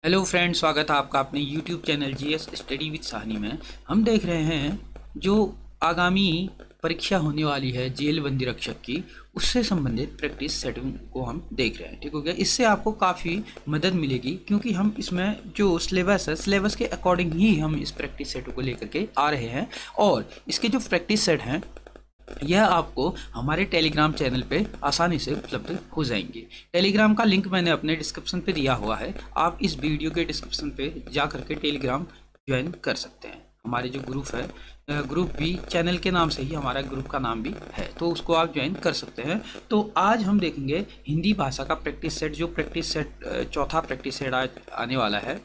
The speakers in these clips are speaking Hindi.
हेलो फ्रेंड, स्वागत है आपका अपने YouTube channel GS study with Sahni में। हम देख रहे हैं जो आगामी परीक्षा होने वाली है जेल बंदी रक्षक की, उससे संबंधित प्रैक्टिस सेटिंग को हम देख रहे हैं। ठीक हो गया। इससे आपको काफ़ी मदद मिलेगी क्योंकि हम इसमें जो सिलेबस है, सिलेबस के अकॉर्डिंग ही हम इस प्रैक्टिस सेट को लेकर के आ रहे हैं। और इसके जो प्रैक्टिस सेट हैं यह आपको हमारे टेलीग्राम चैनल पे आसानी से उपलब्ध हो जाएंगे। टेलीग्राम का लिंक मैंने अपने डिस्क्रिप्शन पे दिया हुआ है, आप इस वीडियो के डिस्क्रिप्शन पे जा करके टेलीग्राम ज्वाइन कर सकते हैं। हमारे जो ग्रुप है, ग्रुप भी चैनल के नाम से ही हमारा ग्रुप का नाम भी है, तो उसको आप ज्वाइन कर सकते हैं। तो आज हम देखेंगे हिंदी भाषा का प्रैक्टिस सेट, जो प्रैक्टिस सेट चौथा प्रैक्टिस सेट आज आने वाला है,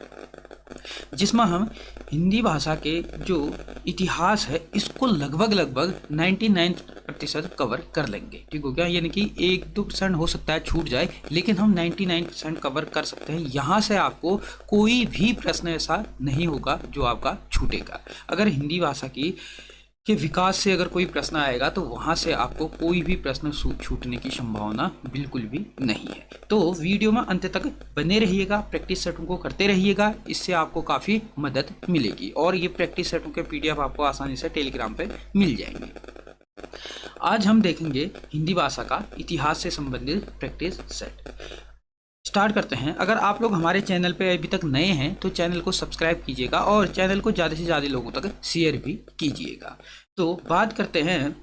जिसमें हम हिंदी भाषा के जो इतिहास है इसको लगभग 99% कवर कर लेंगे। ठीक हो गया। यानी कि 1-2% हो सकता है छूट जाए, लेकिन हम 99% कवर कर सकते हैं। यहाँ से आपको कोई भी प्रश्न ऐसा नहीं होगा जो आपका छूटेगा। अगर हिंदी भाषा की के विकास से अगर कोई प्रश्न आएगा तो वहाँ से आपको कोई भी प्रश्न छूटने की संभावना बिल्कुल भी नहीं है। तो वीडियो में अंत तक बने रहिएगा, प्रैक्टिस सेटों को करते रहिएगा, इससे आपको काफ़ी मदद मिलेगी। और ये प्रैक्टिस सेटों के पीडीएफ आपको आसानी से टेलीग्राम पे मिल जाएंगे। आज हम देखेंगे हिंदी भाषा का इतिहास से संबंधित प्रैक्टिस सेट। स्टार्ट करते हैं। अगर आप लोग हमारे चैनल पे अभी तक नए हैं तो चैनल को सब्सक्राइब कीजिएगा और चैनल को ज़्यादा से ज़्यादा लोगों तक शेयर भी कीजिएगा। तो बात करते हैं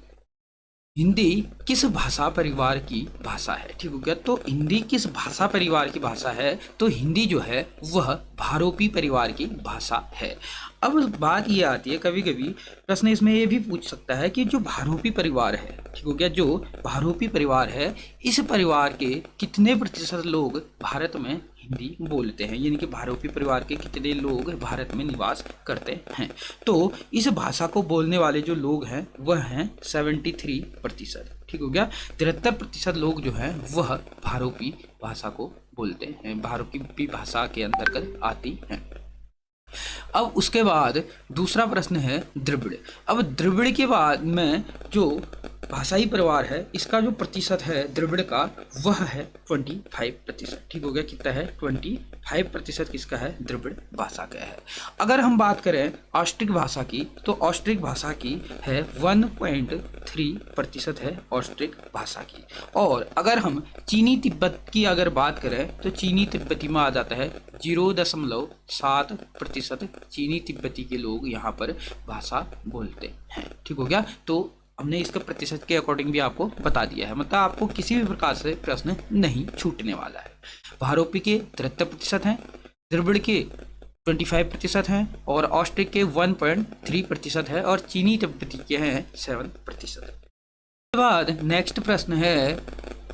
हिंदी किस भाषा परिवार की भाषा है। ठीक हो गया। तो हिंदी किस भाषा परिवार की भाषा है, तो हिंदी जो है वह भारोपी परिवार की भाषा है। अब बात ये आती है, कभी कभी प्रश्न इसमें ये भी पूछ सकता है कि जो भारोपी परिवार है, ठीक हो गया, जो भारोपी परिवार है, इस परिवार के कितने प्रतिशत लोग भारत में हिंदी बोलते हैं, यानी कि भारोपी परिवार के कितने लोग भारत में निवास करते हैं। तो इस भाषा को बोलने वाले जो लोग हैं वह हैं 73%। ठीक हो गया। 73% लोग जो हैं वह भारोपी भाषा को बोलते हैं, भारोपी भाषा के अंतर्गत आती हैं। अब उसके बाद दूसरा प्रश्न है द्रविड़। अब द्रविड़ के बाद में जो भाषाई परिवार है इसका जो प्रतिशत है द्रविड़ का वह है 25%। ठीक हो गया। कितना है? 25% किसका है? द्रविड़ भाषा का है। अगर हम बात करें ऑस्ट्रिक भाषा की, तो ऑस्ट्रिक भाषा की है 1.3% है ऑस्ट्रिक भाषा की। और अगर हम चीनी तिब्बत की अगर बात करें तो चीनी तिब्बती में आ जाता है 0.7% चीनी तिब्बती के लोग यहाँ पर भाषा बोलते हैं। ठीक हो गया। तो हमने इसका प्रतिशत के अकॉर्डिंग भी आपको बता दिया है, मतलब आपको किसी भी प्रकार से प्रश्न नहीं छूटने वाला है। भारोपी के 73% हैं, द्रविड़ के 25% हैं, और ऑस्ट्रिक के 1.3% है, और चीनी तिब्बती के हैं 7%। उसके बाद नेक्स्ट प्रश्न है,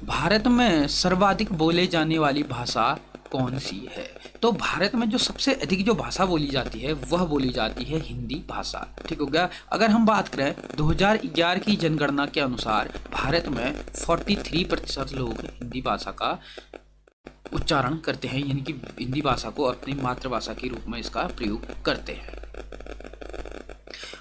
भारत में सर्वाधिक बोले जाने वाली भाषा कौन सी है? तो भारत में जो सबसे अधिक जो भाषा बोली जाती है वह बोली जाती है हिंदी भाषा। ठीक हो गया। अगर हम बात करें 2011 की जनगणना के अनुसार भारत में 43% लोग हिंदी भाषा का उच्चारण करते हैं, यानी कि हिंदी भाषा को अपनी मातृभाषा के रूप में इसका प्रयोग करते हैं।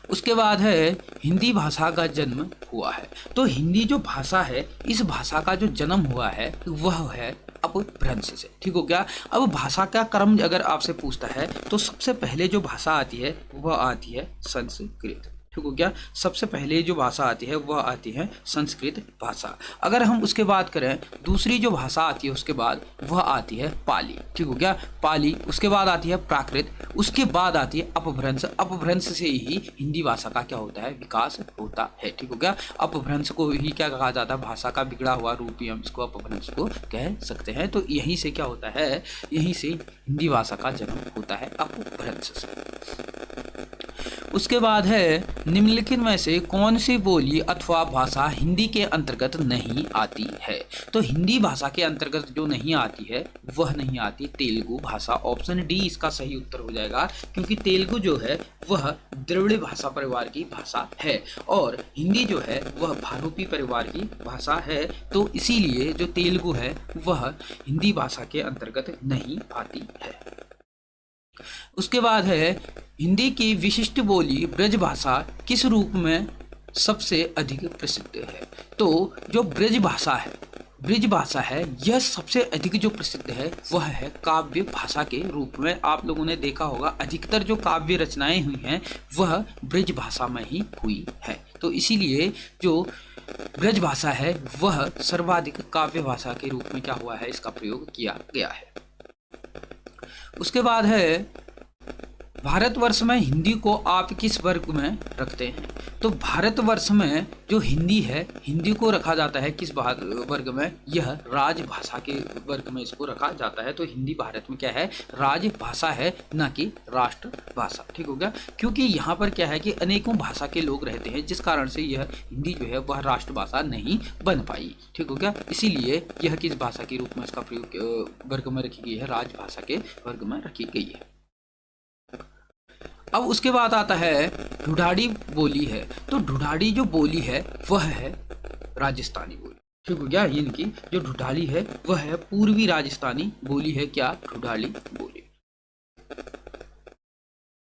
उसके बाद है हिंदी भाषा का जन्म हुआ है। तो हिंदी जो भाषा है, इस भाषा का जो जन्म हुआ है वह है अपभ्रंश से। ठीक हो गया। अब भाषा का क्रम अगर आपसे पूछता है तो सबसे पहले जो भाषा आती है वह आती है संस्कृत। ठीक हो गया। सबसे पहले जो भाषा आती है वह आती है संस्कृत भाषा। अगर हम उसके बाद करें, दूसरी जो भाषा आती है उसके बाद वह आती है पाली। ठीक हो गया। पाली। उसके बाद आती है प्राकृत, उसके बाद आती है अपभ्रंश। अपभ्रंश से ही हिंदी भाषा का क्या होता है? विकास होता है। ठीक हो गया। अपभ्रंश को ही क्या कहा जाता है? भाषा का बिगड़ा हुआ रूप ही हम इसको अपभ्रंश को कह सकते हैं। तो यहीं से क्या होता है? यहीं से हिंदी भाषा का जन्म होता है, अपभ्रंश से। उसके बाद है निम्नलिखित में से कौन सी बोली अथवा भाषा हिंदी के अंतर्गत नहीं आती है? तो हिंदी भाषा के अंतर्गत जो नहीं आती है वह नहीं आती तेलुगु भाषा। ऑप्शन डी इसका सही उत्तर हो जाएगा, क्योंकि तेलुगु जो है वह द्रविड़ भाषा परिवार की भाषा है और हिंदी जो है वह भारोपी परिवार की भाषा है। तो इसीलिए जो तेलुगु है वह हिंदी भाषा के अंतर्गत नहीं आती है। उसके बाद है हिंदी की विशिष्ट बोली ब्रज भाषा किस रूप में सबसे अधिक प्रसिद्ध है? तो जो ब्रज भाषा है ब्रिज भाषा है यह सबसे अधिक जो प्रसिद्ध है वह है काव्य भाषा के रूप में। आप लोगों ने देखा होगा अधिकतर जो काव्य रचनाएं हुई हैं वह ब्रिज भाषा में ही हुई है। तो इसीलिए जो ब्रज भाषा है वह सर्वाधिक काव्य भाषा के रूप में क्या हुआ है, इसका प्रयोग किया गया है। उसके बाद है भारतवर्ष में हिंदी को आप किस वर्ग में रखते हैं? तो भारतवर्ष में जो हिंदी है, हिंदी को रखा जाता है किस वर्ग में? यह राजभाषा के वर्ग में इसको रखा जाता है। तो हिंदी भारत में क्या है, राजभाषा है, ना कि राष्ट्रभाषा। ठीक हो गया, क्योंकि यहाँ पर क्या है कि अनेकों भाषा के लोग रहते हैं, जिस कारण से यह हिंदी जो है वह राष्ट्रभाषा नहीं बन पाई। ठीक हो गया, इसीलिए यह किस भाषा के रूप में इसका प्रयोग वर्ग में रखी गई है? राजभाषा के वर्ग में रखी गई है। अब उसके बाद आता है ढूढ़ाड़ी बोली है। तो ढूढ़ाड़ी जो बोली है वह है राजस्थानी बोली। ठीक हो गया, इनकी जो ढूढ़ाड़ी है वह है पूर्वी राजस्थानी बोली है। क्या? ढूढ़ाड़ी बोली।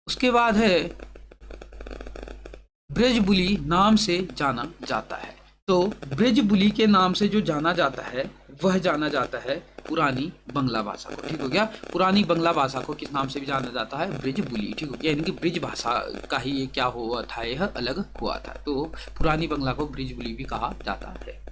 उसके बाद है ब्रजबुली नाम से जाना जाता है। तो ब्रजबुली के नाम से जो जाना जाता है वह जाना जाता है पुरानी बंगला भाषा को। ठीक हो गया, पुरानी बंगला भाषा को किस नाम से भी जाना जाता है? ब्रजबुली। ठीक हो गया, यानी कि ब्रिज भाषा का ही ये क्या हुआ था, यह अलग हुआ था। तो पुरानी बंगला को ब्रजबुली भी कहा जाता है।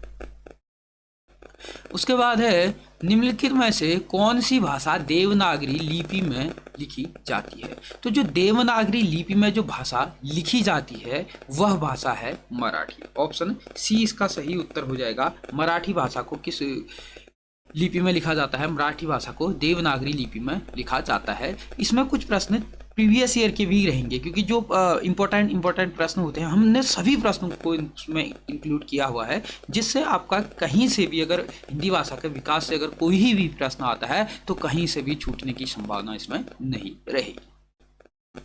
उसके बाद है निम्नलिखित में से कौन सी भाषा देवनागरी लिपि में लिखी जाती है? तो जो देवनागरी लिपि में जो भाषा लिखी जाती है वह भाषा है मराठी। ऑप्शन सी इसका सही उत्तर हो जाएगा। मराठी भाषा को किस लिपि में लिखा जाता है? मराठी भाषा को देवनागरी लिपि में लिखा जाता है। इसमें कुछ प्रश्न प्रीवियस ईयर के भी रहेंगे, क्योंकि जो इंपॉर्टेंट प्रश्न होते हैं हमने सभी प्रश्नों को इसमें इंक्लूड किया हुआ है, जिससे आपका कहीं से भी अगर हिंदी भाषा के विकास से अगर कोई भी प्रश्न आता है तो कहीं से भी छूटने की संभावना इसमें नहीं रहेगी।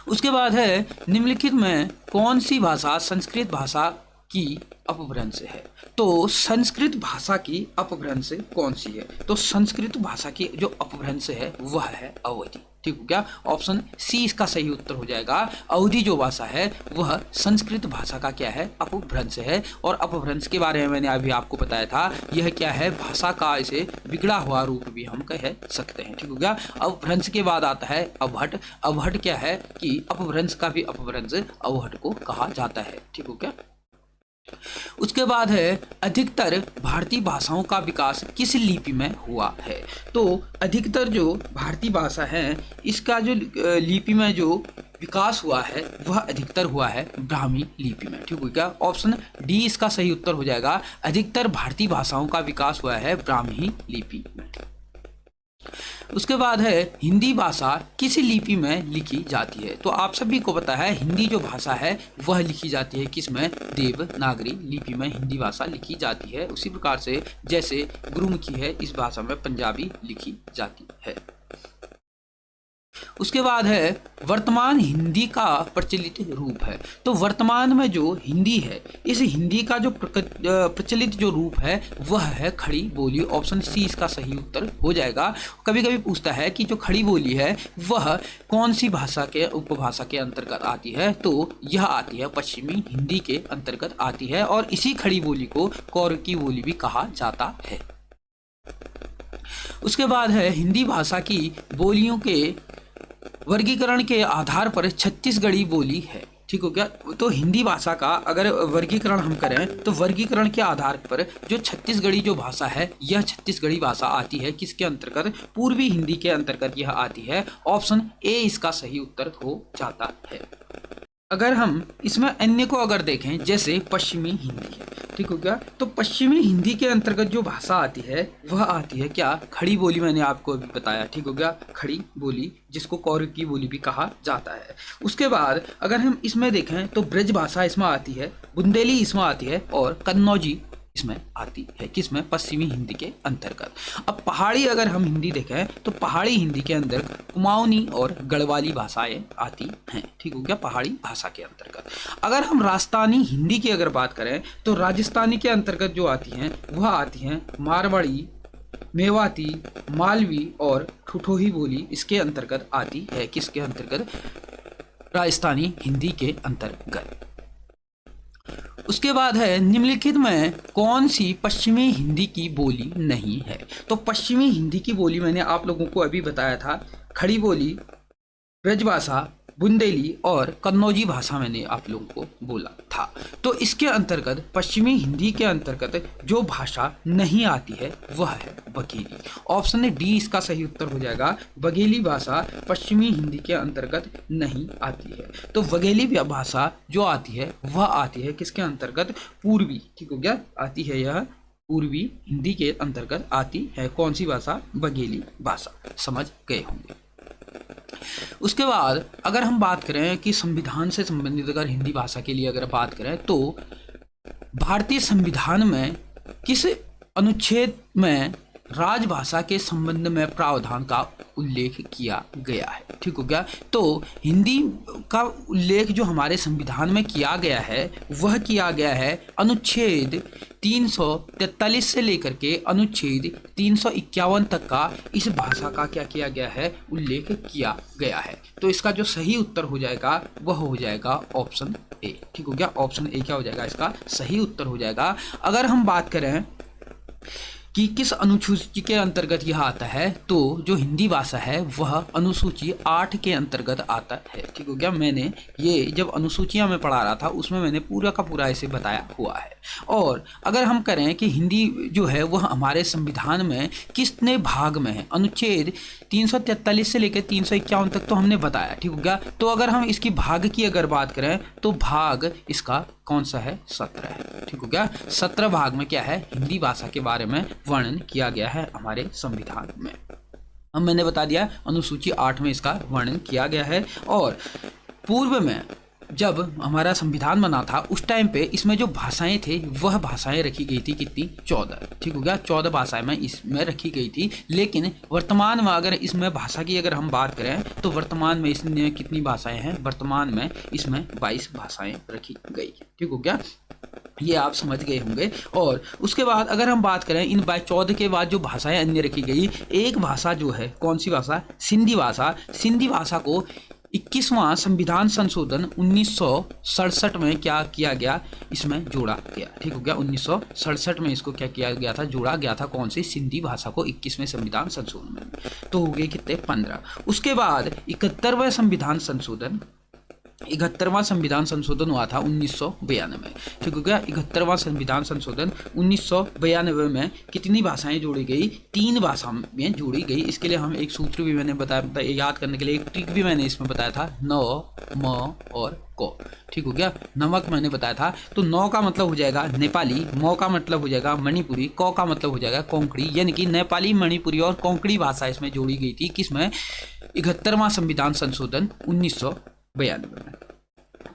उसके बाद है निम्नलिखित में कौन सी भाषा संस्कृत भाषा की अपभ्रंश है? तो संस्कृत भाषा की अपभ्रंश कौन सी है? तो संस्कृत भाषा की जो अपभ्रंश है वह है अवधी। ठीक हो गया, ऑप्शन सी इसका सही उत्तर हो जाएगा। अवधी जो भाषा है वह संस्कृत भाषा का क्या है? अपभ्रंश है। और अपभ्रंश के बारे में मैंने अभी आपको बताया था, यह क्या है? भाषा का इसे बिगड़ा हुआ रूप भी हम कह सकते हैं। ठीक हो गया, अपभ्रंश के बाद आता है अवहट। अवहट क्या है कि अपभ्रंश का भी अपभ्रंश अवहट को कहा जाता है। ठीक हो गया, उसके बाद है अधिकतर भारतीय भाषाओं का विकास किस लिपि में हुआ है? तो अधिकतर जो भारतीय भाषा है इसका जो लिपि में जो विकास हुआ है वह अधिकतर हुआ है ब्राह्मी लिपि में। ठीक हो गया, ऑप्शन डी इसका सही उत्तर हो जाएगा। अधिकतर भारतीय भाषाओं का विकास हुआ है ब्राह्मी लिपि में। उसके बाद है हिंदी भाषा किस लिपि में लिखी जाती है? तो आप सभी को पता है हिंदी जो भाषा है वह लिखी जाती है किस में? देवनागरी लिपि में हिंदी भाषा लिखी जाती है। उसी प्रकार से जैसे गुरुमुखी है, इस भाषा में पंजाबी लिखी जाती है। उसके बाद है वर्तमान हिंदी का प्रचलित रूप है। तो वर्तमान में जो हिंदी है, इस हिंदी का जो प्रचलित जो रूप है वह है खड़ी बोली। ऑप्शन सी इसका सही उत्तर हो जाएगा। कभी कभी पूछता है कि जो खड़ी बोली है वह कौन सी भाषा के उपभाषा के अंतर्गत आती है? तो यह आती है पश्चिमी हिंदी के अंतर्गत आती है, और इसी खड़ी बोली को कौर की बोली भी कहा जाता है। उसके बाद है हिंदी भाषा की बोलियों के वर्गीकरण के आधार पर छत्तीसगढ़ी बोली है। ठीक हो गया, तो हिंदी भाषा का अगर वर्गीकरण हम करें तो वर्गीकरण के आधार पर जो छत्तीसगढ़ी जो भाषा है यह छत्तीसगढ़ी भाषा आती है किसके अंतर्गत? पूर्वी हिंदी के अंतर्गत यह आती है। ऑप्शन ए इसका सही उत्तर हो जाता है। अगर हम इसमें अन्य को अगर देखें जैसे पश्चिमी हिंदी है, ठीक हो गया, तो पश्चिमी हिंदी के अंतर्गत जो भाषा आती है वह आती है क्या? खड़ी बोली। मैंने आपको अभी बताया। ठीक हो गया, खड़ी बोली जिसको कौर की बोली भी कहा जाता है। उसके बाद अगर हम इसमें देखें तो ब्रज भाषा इसमें आती है, बुंदेली इसमें आती है, और कन्नौजी इसमें आती है किसमें? पश्चिमी हिंदी के अंतर्गत। अब पहाड़ी अगर हम हिंदी देखें तो पहाड़ी हिंदी के अंदर कुमाऊनी और गढ़वाली भाषाएं आती हैं। ठीक हो गया, पहाड़ी भाषा के अंतर्गत। अगर हम राजस्थानी हिंदी की अगर बात करें तो राजस्थानी के अंतर्गत जो आती हैं वह आती हैं मारवाड़ी, मेवाती, मालवी और ठुठोही बोली इसके अंतर्गत आती है। किसके अंतर्गत? राजस्थानी हिंदी के अंतर्गत। उसके बाद है निम्नलिखित में कौन सी पश्चिमी हिंदी की बोली नहीं है। तो पश्चिमी हिंदी की बोली मैंने आप लोगों को अभी बताया था, खड़ी बोली, ब्रजभाषा, बुंदेली और कन्नौजी भाषा मैंने आप लोगों को बोला था। तो इसके अंतर्गत पश्चिमी हिंदी के अंतर्गत जो भाषा नहीं आती है वह है बघेली। ऑप्शन डी इसका सही उत्तर हो जाएगा। बघेली भाषा पश्चिमी हिंदी के अंतर्गत नहीं आती है। तो बघेली भाषा जो आती है वह आती है किसके अंतर्गत? पूर्वी, ठीक हो गया, आती है यह पूर्वी हिंदी के अंतर्गत आती है। कौन सी भाषा? बघेली भाषा। समझ गए होंगे। उसके बाद अगर हम बात करें कि संविधान से संबंधित अगर हिंदी भाषा के लिए अगर बात करें तो भारतीय संविधान में किस अनुच्छेद में राजभाषा के संबंध में प्रावधान का उल्लेख किया गया है? ठीक हो गया। तो हिंदी का उल्लेख जो हमारे संविधान में किया गया है वह किया गया है अनुच्छेद 343 से लेकर के अनुच्छेद 351 तक का इस भाषा का क्या किया गया है? उल्लेख किया गया है। तो इसका जो सही उत्तर हो जाएगा वह हो जाएगा ऑप्शन ए। ठीक हो गया, ऑप्शन ए क्या हो जाएगा? इसका सही उत्तर हो जाएगा। अगर हम बात करें कि किस अनुसूची के अंतर्गत यह आता है, तो जो हिंदी भाषा है वह अनुसूची 8 के अंतर्गत आता है। ठीक हो गया। मैंने ये जब अनुसूचियां में पढ़ा रहा था उसमें मैंने पूरा का पूरा इसे बताया हुआ है। और अगर हम करें कि हिंदी जो है वह हमारे संविधान में कितने भाग में है, अनुच्छेद 343 से लेकर 351 तक तो हमने बताया। ठीक हो गया। तो अगर हम इसकी भाग की अगर बात करें तो भाग इसका कौन सा है? 17 है। ठीक हो गया। 17 भाग में क्या है? हिंदी भाषा के बारे में वर्णन किया गया है हमारे संविधान में। अब मैंने बता दिया अनुसूची 8 में इसका वर्णन किया गया है। और पूर्व में जब हमारा संविधान बना था उस टाइम पे इसमें जो भाषाएं थे वह भाषाएं रखी गई थी कितनी? 14। ठीक हो गया। 14 भाषाएं में इसमें रखी गई थी। लेकिन वर्तमान में अगर इसमें भाषा की अगर हम बात करें तो वर्तमान में इसमें कितनी भाषाएं हैं? वर्तमान में इसमें 22 भाषाएं रखी गई। ठीक हो गया, ये आप समझ गए होंगे। और उसके बाद अगर हम बात करें इन 14 के बाद जो भाषाएं अन्य रखी गई, एक भाषा जो है कौन सी भाषा? सिंधी भाषा। सिंधी भाषा को 21वां संविधान संशोधन 1967 में क्या किया गया? इसमें जोड़ा गया। ठीक हो गया। 1967 में इसको क्या किया गया था? जोड़ा गया था। कौन सी? सिंधी भाषा को 21वें संविधान संशोधन में। तो हो गए कितने? 15। उसके बाद 71वां संविधान संशोधन 71वां संविधान संशोधन हुआ था 1992 में। ठीक हो गया। 71वां संविधान संशोधन 1992 में कितनी भाषाएं जोड़ी गई? 3 भाषा में जोड़ी गई। इसके लिए हम एक सूत्र भी मैंने बताया, याद करने के लिए एक ट्रिक भी मैंने इसमें बताया था, न, म और को। ठीक हो गया। नमक मैंने बताया था। तो नौ का मतलब हो जाएगा नेपाली, मौ का मतलब हो जाएगा मणिपुरी, कौ का मतलब हो जाएगा कोंकणी, यानी कि नेपाली, मणिपुरी और कोंकणी भाषा इसमें जोड़ी गई थी। किसमें? 71वां संविधान संशोधन 1992 में।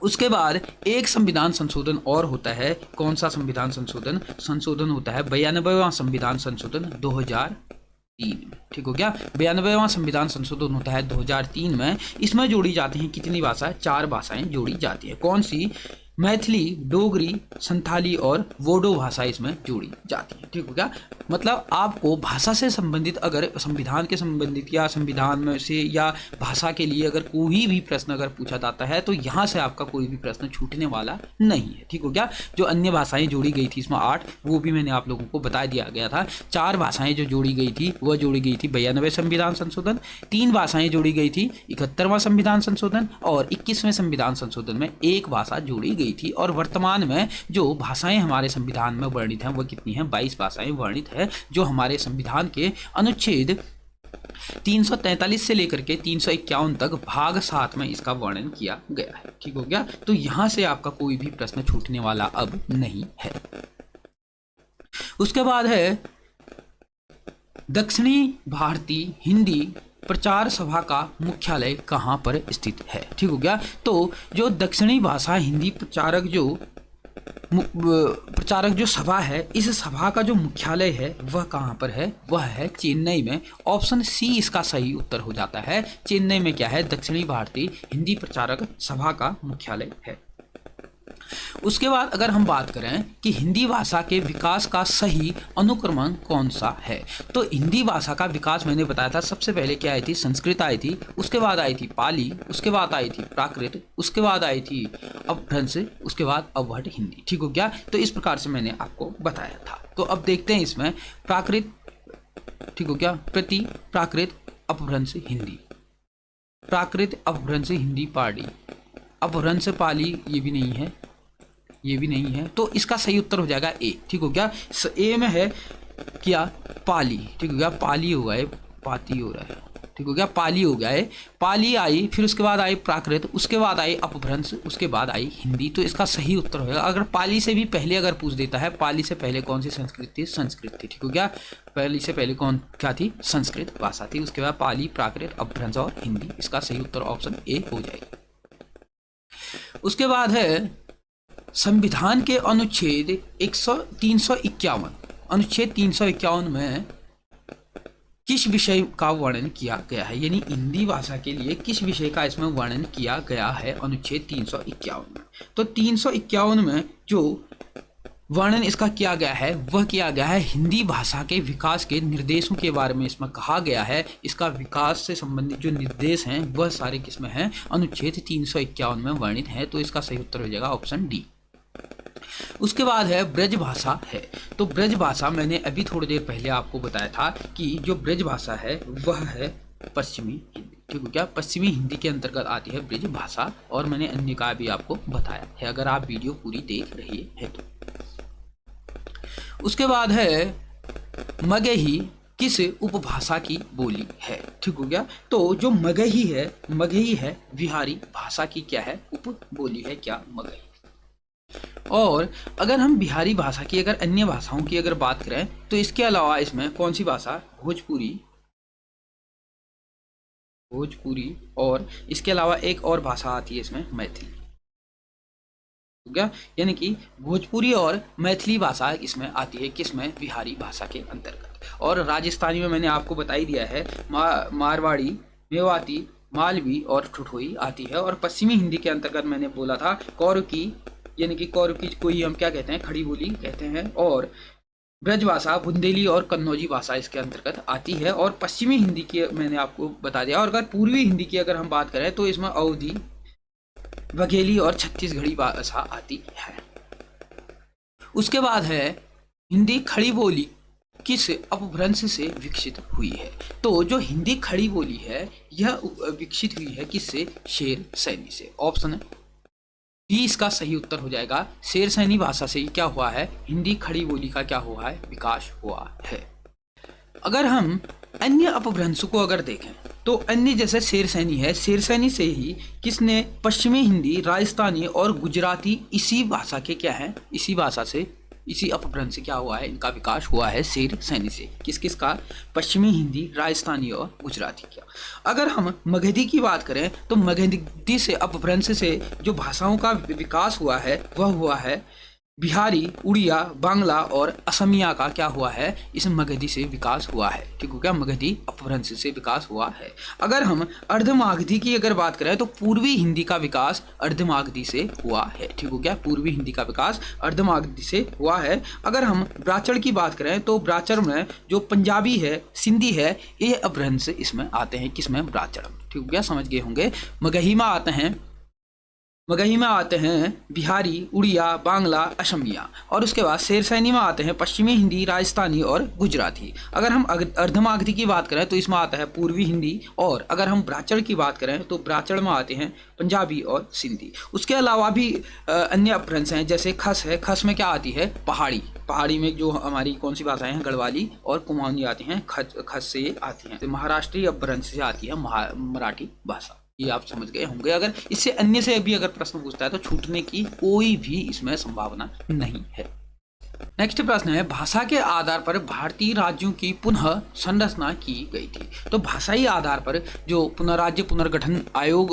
उसके बाद एक संविधान संशोधन और होता है। कौन सा संविधान संशोधन? संशोधन होता है 92वां संविधान संशोधन 2003 में। ठीक हो गया। 92वां संविधान संशोधन होता है 2003 में। इसमें जोड़ी जाती हैं कितनी भाषाएं? 4 भाषाएं जोड़ी जाती है। कौन सी? मैथिली, डोगरी, संथाली और वोडो भाषा इसमें जोड़ी जाती है। ठीक हो गया। मतलब आपको भाषा से संबंधित अगर संविधान के संबंधित या संविधान में से या भाषा के लिए अगर कोई भी प्रश्न अगर पूछा जाता है तो यहाँ से आपका कोई भी प्रश्न छूटने वाला नहीं है। ठीक हो गया। जो अन्य भाषाएं जोड़ी गई थी इसमें 8, वो भी मैंने आप लोगों को बता दिया गया था। 4 भाषाएं जो जोड़ी गई थी वह जोड़ी गई थी 92वें संविधान संशोधन, 3 भाषाएं जोड़ी गई थी 71वां संविधान संशोधन और 21वें संविधान संशोधन में 1 भाषा जोड़ी गई थी। और वर्तमान में जो भाषाएं हमारे संविधान में वर्णित हैं वह कितनी हैं? 22 भाषाएं वर्णित है, जो हमारे संविधान के अनुच्छेद 343 से लेकर के 351 तक भाग 7 में इसका वर्णन किया गया है। ठीक हो गया। तो यहां से आपका कोई भी प्रश्न छूटने वाला अब नहीं है। उसके बाद है दक्षिणी भारतीय हिंदी प्रचार सभा का मुख्यालय कहाँ पर स्थित है? ठीक हो गया। तो जो दक्षिणी भाषा हिंदी प्रचारक जो सभा है, इस सभा का जो मुख्यालय है वह कहाँ पर है? वह है चेन्नई में। ऑप्शन सी इसका सही उत्तर हो जाता है। चेन्नई में क्या है? दक्षिणी भारतीय हिंदी प्रचारक सभा का मुख्यालय है। उसके बाद अगर हम बात करें कि हिंदी भाषा के विकास का सही अनुक्रमण कौन सा है, तो हिंदी भाषा का विकास मैंने बताया था, सबसे पहले क्या आई थी, संस्कृत आई थी, उसके बाद आई थी पाली, उसके बाद आई थी प्राकृत, उसके बाद आई थी अपभ्रंश, उसके बाद अवहट हिंदी। ठीक हो गया, तो इस प्रकार से मैंने आपको बताया था। तो अब देखते हैं इसमें प्राकृत, ठीक हो गया, प्रति प्राकृत अपभ्रंश हिंदी, प्राकृत अपभ्रंश हिंदी पाली, अपभ्रंश पाली ये भी नहीं है, ये भी नहीं है, तो इसका सही उत्तर हो जाएगा ए। ठीक हो गया, ए में है क्या, पाली। ठीक हो गया, पाली हो गया, पाती हो रहा है, ठीक हो गया, पाली हो गया है, पाली आई, फिर उसके बाद आई प्राकृत, उसके बाद आई अपभ्रंश, उसके बाद आई हिंदी, तो इसका सही उत्तर होगा। अगर पाली से भी पहले अगर पूछ देता है, पाली से पहले कौन सी संस्कृत थी, संस्कृत थी। ठीक हो गया, पाली से पहले कौन क्या थी, संस्कृत भाषा थी, उसके बाद पाली, प्राकृत, अपभ्रंश और हिंदी, इसका सही उत्तर ऑप्शन ए हो जाएगा। उसके बाद है संविधान के अनुच्छेद 351, अनुच्छेद 351 में किस विषय का वर्णन किया गया है, यानी हिंदी भाषा के लिए किस विषय का इसमें वर्णन किया गया है अनुच्छेद 351 में। तो 351 में जो वर्णन इसका किया गया है वह किया गया है हिंदी भाषा के विकास के निर्देशों के बारे में इसमें कहा गया है। इसका विकास से संबंधित जो निर्देश हैं वह सारे किसमें हैं, अनुच्छेद 351 में वर्णित है, तो इसका सही उत्तर हो जाएगा ऑप्शन डी। उसके बाद है ब्रज भाषा है, तो ब्रज भाषा मैंने अभी थोड़ी देर पहले आपको बताया था कि जो ब्रज भाषा है वह है पश्चिमी हिंदी। ठीक है क्या, पश्चिमी हिंदी के अंतर्गत आती है ब्रज भाषा, और मैंने अन्य का भी आपको बताया है अगर आप वीडियो पूरी देख रहे हैं तो। उसके बाद है मगही किस उपभाषा की बोली है। ठीक हो गया, तो जो मगही है बिहारी भाषा की क्या है, उपबोली है क्या, मगही। और अगर हम बिहारी भाषा की अगर अन्य भाषाओं की अगर बात करें तो इसके अलावा इसमें कौन सी भाषा, भोजपुरी, और इसके अलावा एक और भाषा आती है इसमें मैथिली। हो गया, यानी कि भोजपुरी और मैथिली भाषा इसमें आती है किसमें, बिहारी भाषा के अंतर्गत। और राजस्थानी में मैंने आपको बता ही दिया है, मारवाड़ी, मेवाती, मालवी और ठुठोई आती है। और पश्चिमी हिंदी के अंतर्गत मैंने बोला था कौरकी, यानी कि कौरकी को ही हम क्या कहते हैं, खड़ी बोली कहते हैं। और ब्रज भाषा, बुंदेली और कन्नौजी भाषा इसके अंतर्गत आती है। और पश्चिमी हिंदी की मैंने आपको बता दिया। और अगर पूर्वी हिंदी की अगर हम बात करें तो इसमें अवधी, बघेली और छत्तीसगढ़ी भाषा आती है। उसके बाद है हिंदी खड़ी बोली किस अपभ्रंश से विकसित हुई है। तो जो हिंदी खड़ी बोली है यह विकसित हुई है किससे, शेर सैनी से। ऑप्शन डी इसका सही उत्तर हो जाएगा। शेर सैनी भाषा से क्या हुआ है, हिंदी खड़ी बोली का क्या हुआ है, विकास हुआ है। अगर हम अन्य अपभ्रंशों को अगर देखें तो अन्य जैसे शेर सैनी है, शेर सैनी से ही किसने पश्चिमी हिंदी, राजस्थानी और गुजराती इसी भाषा के क्या है, इसी भाषा से, इसी अपभ्रंश से क्या हुआ है, इनका विकास हुआ है शेर सैनी से। किस किस का, पश्चिमी हिंदी, राजस्थानी और गुजराती का। अगर हम मगधी की बात करें तो मगधी से अपभ्रंश से जो भाषाओं का विकास हुआ है वह हुआ है बिहारी, उड़िया, बांग्ला और असमिया का क्या हुआ है, इस मगधी से विकास हुआ है। ठीक हो गया, मगधी अपभ्रंश से विकास हुआ है। अगर हम अर्धमागधी की अगर बात करें तो पूर्वी हिंदी का विकास अर्धमागधी से हुआ है। ठीक हो गया, पूर्वी हिंदी का विकास अर्धमागधी से हुआ है। अगर हम ब्राचड़ की बात करें तो ब्राचड़ में जो पंजाबी है, सिंधी है, ये अपभ्रंश इसमें आते हैं किसमें, ब्राचड़। ठीक हो गया, समझ गए होंगे। मगही में आते हैं बिहारी, उड़िया, बांग्ला, असमिया। और उसके बाद शेर सैनी में आते हैं पश्चिमी हिंदी, राजस्थानी और गुजराती। अगर हम अर्धमागधी की बात करें तो इसमें आता है पूर्वी हिंदी। और अगर हम ब्राचड़ की बात करें तो ब्राचड़ में आते हैं पंजाबी और सिंधी। उसके अलावा भी अन्य अपभ्रंश हैं, जैसे खस है, खस में क्या आती है, पहाड़ी में जो हमारी कौन सी भाषाएं हैं, गढ़वाली और कुमाऊनी आती हैं, खस से आती हैं। तो महाराष्ट्रीय अपभ्रंश से आती है मराठी भाषा। ये आप समझ गए होंगे। अगर इससे अन्य से भी अगर प्रश्न पूछता है तो छूटने की कोई भी इसमें संभावना नहीं है। नेक्स्ट प्रश्न है, भाषा के आधार पर भारतीय राज्यों की पुनः संरचना की गई थी। तो भाषाई आधार पर जो पुनर्राज्य पुनर्गठन आयोग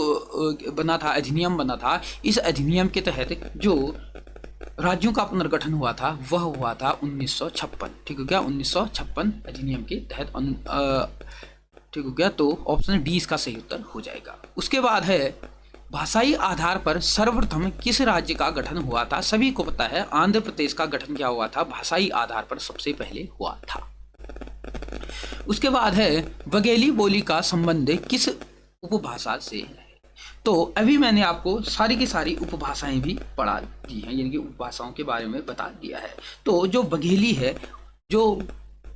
बना था, अधिनियम बना था, इस अधिनियम के तहत जो राज्यों का पुनर्गठन हुआ था वह हुआ था 1956। ठीक हो गया, 1956 अधिनियम के तहत। ठीक हो गया, तो ऑप्शन डी इसका सही उत्तर हो जाएगा। उसके बाद है भाषाई आधार पर सर्वप्रथम किस राज्य का गठन हुआ था? सभी को पता है आंध्र प्रदेश का गठन क्या हुआ था, भाषाई आधार पर सबसे पहले हुआ था। उसके बाद है बघेली बोली का संबंध किस उपभाषा से है? तो अभी मैंने आपको सारी की सारी उपभाषाएं भी पढ़ा दी हैं, यानी कि उपभाषाओं के बारे में बता दिया है। तो जो बघेली है, जो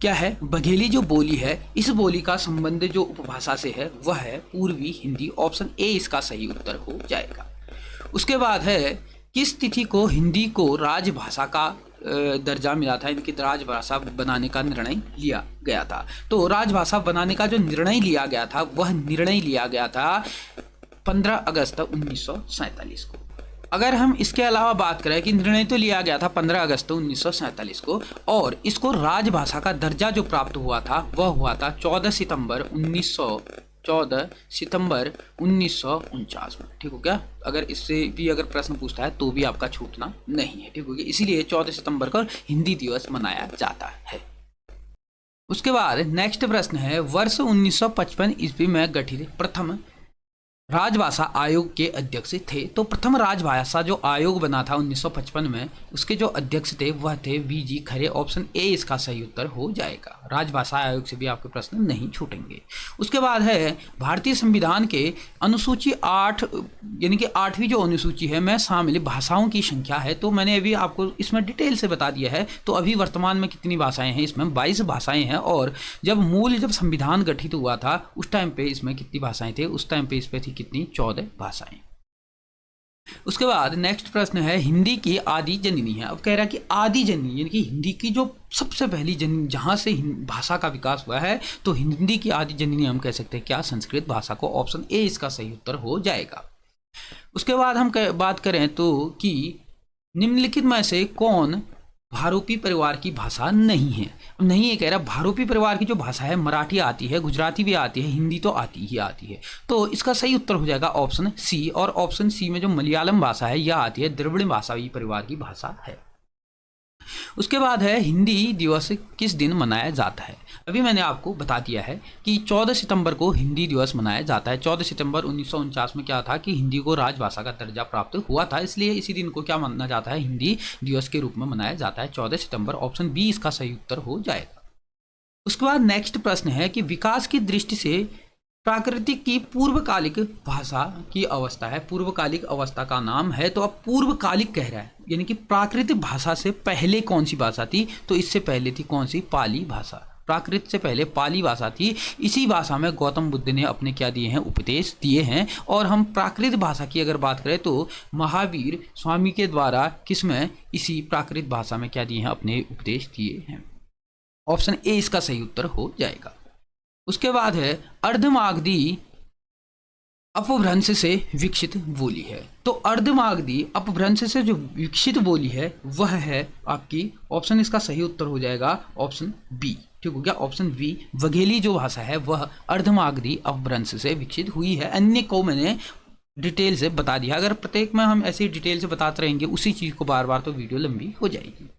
क्या है, बघेली जो बोली है, इस बोली का संबंध जो उपभाषा से है वह है पूर्वी हिंदी। ऑप्शन ए इसका सही उत्तर हो जाएगा। उसके बाद है किस तिथि को हिंदी को राजभाषा का दर्जा मिला था, इनकी राजभाषा बनाने का निर्णय लिया गया था? तो राजभाषा बनाने का जो निर्णय लिया गया था वह निर्णय लिया गया था 15 अगस्त 1947 को। अगर हम इसके अलावा बात करें कि निर्णय तो लिया गया था 15 अगस्त 1947 को, और इसको राजभाषा का दर्जा जो प्राप्त हुआ था वह हुआ था 14 सितंबर 1949 में। ठीक हो गया? अगर इससे भी अगर प्रश्न पूछता है तो भी आपका छूटना नहीं है। ठीक हो गया? इसीलिए 14 सितंबर को हिंदी दिवस मनाया जाता है। उसके बाद नेक्स्ट प्रश्न है, वर्ष 1955 ईस्वी में गठित प्रथम राजभाषा आयोग के अध्यक्ष थे? तो प्रथम राजभाषा जो आयोग बना था 1955 में, उसके जो अध्यक्ष थे वह थे वीजी खरे। ऑप्शन ए इसका सही उत्तर हो जाएगा। राजभाषा आयोग से भी आपके प्रश्न नहीं छूटेंगे। उसके बाद है भारतीय संविधान के अनुसूची 8 यानी कि 8वीं जो अनुसूची है में शामिल भाषाओं की संख्या है, तो मैंने अभी आपको इसमें डिटेल से बता दिया है। तो अभी वर्तमान में कितनी भाषाएं हैं? इसमें 22 भाषाएं हैं। और जब संविधान गठित हुआ था उस टाइम पे इसमें कितनी भाषाएं थे? उस टाइम पे इस पे थी कितनी? 14 भाषाएं। उसके बाद नेक्स्ट प्रश्न है, हिंदी की आदि जननी है। अब कह रहा है कि आदि जननी यानी कि हिंदी की जो सबसे पहली जननी जहां से भाषा का विकास हुआ है, तो हिंदी की आदि जननी हम कह सकते हैं क्या? संस्कृत भाषा को। ऑप्शन ए इसका सही उत्तर हो जाएगा। उसके बाद हम बात करें तो कि निम्नलिखित में से कौन भारोपी परिवार की भाषा नहीं है? नहीं, ये कह रहा भारोपी परिवार की जो भाषा है मराठी आती है, गुजराती भी आती है, हिंदी तो आती ही आती है। तो इसका सही उत्तर हो जाएगा ऑप्शन सी। और ऑप्शन सी में जो मलयालम भाषा है यह आती है, द्रविड़ भाषाई परिवार की भाषा है। उसके बाद है हिंदी दिवस किस दिन मनाया जाता है? अभी मैंने आपको बता दिया है कि 14 सितंबर को हिंदी दिवस मनाया जाता है। 14 सितंबर 1949 में क्या था कि हिंदी को राजभाषा का दर्जा प्राप्त हुआ था, इसलिए इसी दिन को क्या माना जाता है? हिंदी दिवस के रूप में मनाया जाता है 14 सितंबर। ऑप्शन बी इसका सही उत्तर हो जाएगा। उसके बाद नेक्स्ट प्रश्न है कि विकास की दृष्टि से प्राकृतिक की पूर्वकालिक भाषा की अवस्था है, पूर्वकालिक अवस्था का नाम है। तो अब पूर्वकालिक कह रहा है यानी कि प्राकृतिक भाषा से पहले कौन सी भाषा थी? तो इससे पहले थी कौन सी? पाली भाषा। प्राकृत से पहले पाली भाषा थी। इसी भाषा में गौतम बुद्ध ने अपने क्या दिए हैं? उपदेश दिए हैं। और हम प्राकृत भाषा की अगर बात करें तो महावीर स्वामी के द्वारा किसमें? इसी प्राकृत भाषा में क्या दिए हैं? अपने उपदेश दिए हैं। ऑप्शन ए इसका सही उत्तर हो जाएगा। उसके बाद है अर्धमागधी अपभ्रंश से विकसित बोली है। तो अर्धमागधी अपभ्रंश से जो विकसित बोली है वह है आपकी, ऑप्शन इसका सही उत्तर हो जाएगा ऑप्शन बी। ठीक हो गया? ऑप्शन बी, बघेली जो भाषा है वह अर्धमागधी अपभ्रंश से विकसित हुई है। अन्य को मैंने डिटेल से बता दिया। अगर प्रत्येक में हम ऐसे डिटेल से बताते रहेंगे उसी चीज को बार बार, तो वीडियो लंबी हो जाएगी।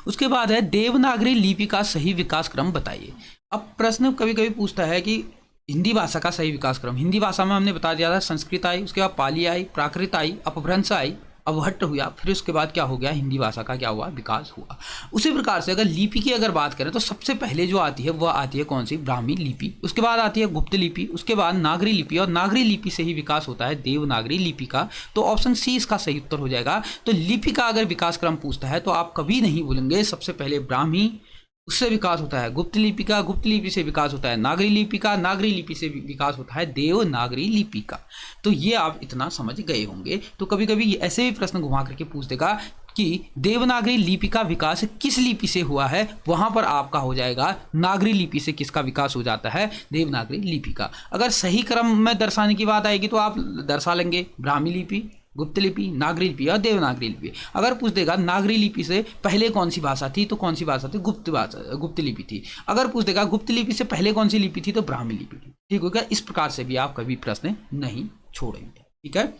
उसके बाद है देवनागरी लिपि का सही विकास क्रम बताइए। अब प्रश्न कभी कभी पूछता है कि हिंदी भाषा का सही विकास क्रम। हिंदी भाषा में हमने बता दिया था संस्कृत आई, उसके बाद पाली आई, प्राकृत आई, अपभ्रंश आई, अवहट्ट हुआ, फिर उसके बाद क्या हो गया? हिंदी भाषा का क्या हुआ? विकास हुआ। उसी प्रकार से अगर लिपि की अगर बात करें तो सबसे पहले जो आती है वह आती है कौन सी? ब्राह्मी लिपि। उसके बाद आती है गुप्त लिपि, उसके बाद नागरी लिपि, और नागरी लिपि से ही विकास होता है देवनागरी लिपि का। तो ऑप्शन सी इसका सही उत्तर हो जाएगा। तो लिपि का अगर विकास क्रम पूछता है तो आप कभी नहीं बोलेंगे सबसे पहले ब्राह्मी, उससे विकास होता है गुप्त लिपि का, गुप्त लिपि से विकास होता है नागरी लिपि का, नागरी लिपि से विकास होता है देवनागरी लिपि का। तो ये आप इतना समझ गए होंगे। तो कभी कभी ऐसे भी प्रश्न घुमा करके पूछ देगा कि देवनागरी लिपि का विकास किस लिपि से हुआ है, वहां पर आपका हो जाएगा नागरी लिपि से किसका विकास हो जाता है? देवनागरी लिपि का। अगर सही क्रम में दर्शाने की बात आएगी तो आप दर्शा लेंगे ब्राह्मी लिपि, गुप्त लिपि, नागरी लिपि और देवनागरी लिपि। अगर पूछ देगा नागरी लिपि से पहले कौन सी भाषा थी, तो कौन सी भाषा थी? गुप्त लिपि थी। अगर पूछ देगा गुप्त लिपि से पहले कौन सी लिपि थी, तो ब्राह्मी लिपि थी। ठीक हो गया? इस प्रकार से भी आप कभी प्रश्न नहीं छोड़ेंगे। ठीक है?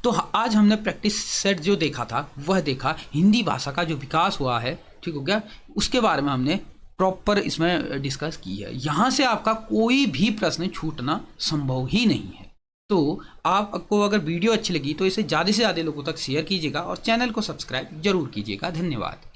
तो आज हमने प्रैक्टिस सेट जो देखा था वह देखा हिंदी भाषा का जो विकास हुआ है। ठीक हो गया? उसके बारे में हमने प्रॉपर इसमें डिस्कस की है। यहां से आपका कोई भी प्रश्न छूटना संभव ही नहीं है। तो आपको अगर वीडियो अच्छी लगी तो इसे ज़्यादा से ज़्यादा लोगों तक शेयर कीजिएगा और चैनल को सब्सक्राइब जरूर कीजिएगा। धन्यवाद।